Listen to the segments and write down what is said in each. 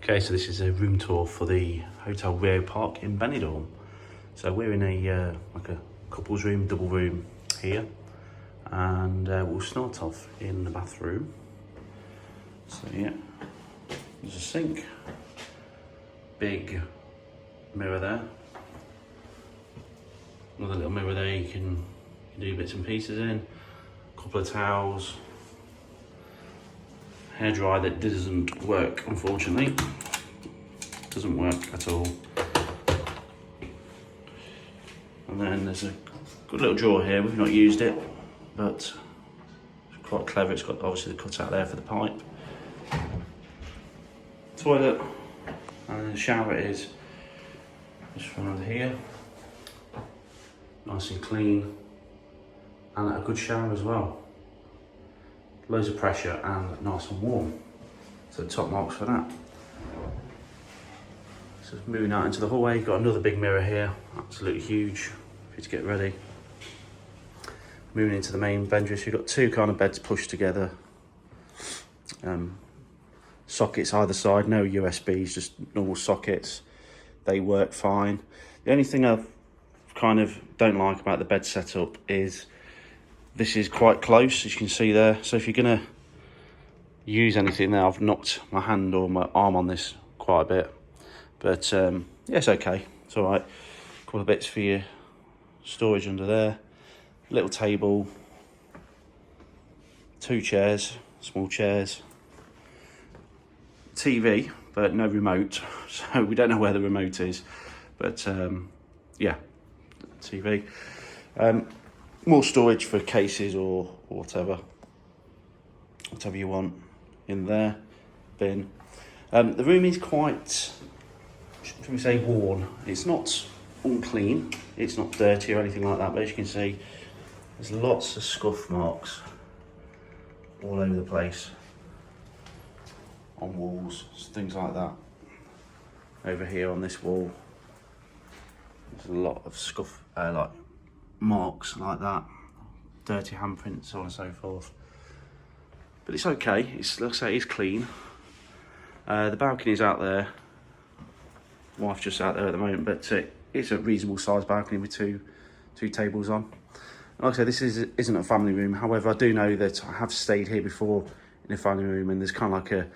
Okay, so this is a room tour for the Hotel Rio Park in Benidorm. So we're in a like a couple's room, double room here, and we'll start off in the bathroom. So yeah, there's a sink, big mirror there, another little mirror there you can do bits and pieces in, a couple of towels, hairdryer that doesn't work, unfortunately. Doesn't work at all. And then there's a good little drawer here. We've not used it, but it's quite clever. It's got obviously the cutout there for the pipe. Toilet, and the shower is just from under here. Nice and clean, and a good shower as well. Loads of pressure and nice and warm. So top marks for that. So moving out into the hallway, you've got another big mirror here, absolutely huge for you to get ready. Moving into the main bedroom, so you've got two kind of beds pushed together. Sockets either side, no USBs, just normal sockets. They work fine. The only thing I kind of don't like about the bed setup is this is quite close, as you can see there. So if you're gonna use anything there, I've knocked my hand or my arm on this quite a bit. But yeah, it's okay, it's all right. A couple of bits for your storage under there. Little table, two chairs, small chairs. TV, but no remote, so we don't know where the remote is. But yeah, TV. More storage for cases or whatever you want in there. Bin. The room is quite, should we say, worn. It's not unclean, it's not dirty or anything like that, but as you can see, there's lots of scuff marks all over the place, on walls, things like that. Over here on this wall, there's a lot of scuff, like marks like that, dirty handprints, so on and so forth. But it's okay. It's, like I say, it's clean. The balcony's out there. Wife's just out there at the moment, but it's a reasonable sized balcony with two tables on. And like I said, this isn't a family room. However, I do know that I have stayed here before in a family room, and there's kind of like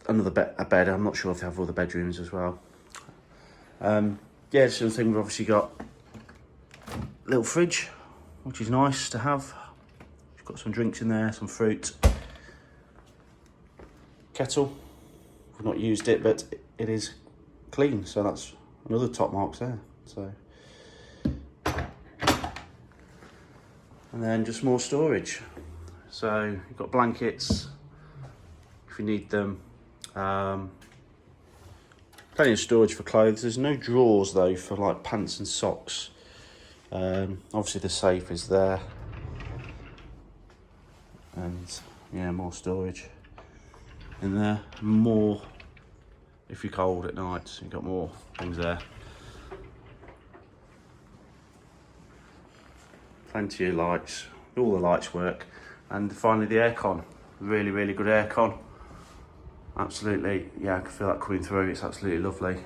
another bed. I'm not sure if they have all the bedrooms as well. Yeah, it's the thing. We've obviously got a little fridge, which is nice to have. We've got some drinks in there, some fruit. Kettle. We've not used it, but it is clean, so that's another top marks there. So, and then just more storage. So you've got blankets if you need them. Plenty of storage for clothes. There's no drawers though for like pants and socks. Obviously the safe is there, and yeah, more storage in there. More if you're cold at night, so you've got more things there. Plenty of lights, all the lights work. And finally the aircon, really good aircon. Absolutely, yeah, I can feel that coming through. It's absolutely lovely.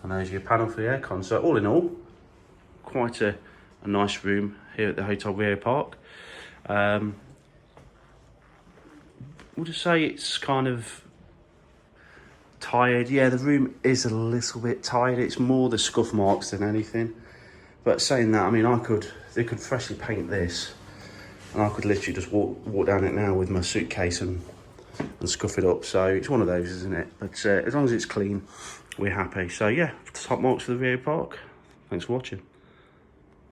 And there's your panel for the aircon. So all in all, quite a nice room here at the Hotel Rio Park. Would you say it's kind of tired? Yeah, the room is a little bit tired. It's more the scuff marks than anything. But saying that, I mean, they could freshly paint this, and I could literally just walk down it now with my suitcase and scuff it up. So it's one of those, isn't it? But as long as it's clean, we're happy. So yeah, top marks for the Rio Park. Thanks for watching.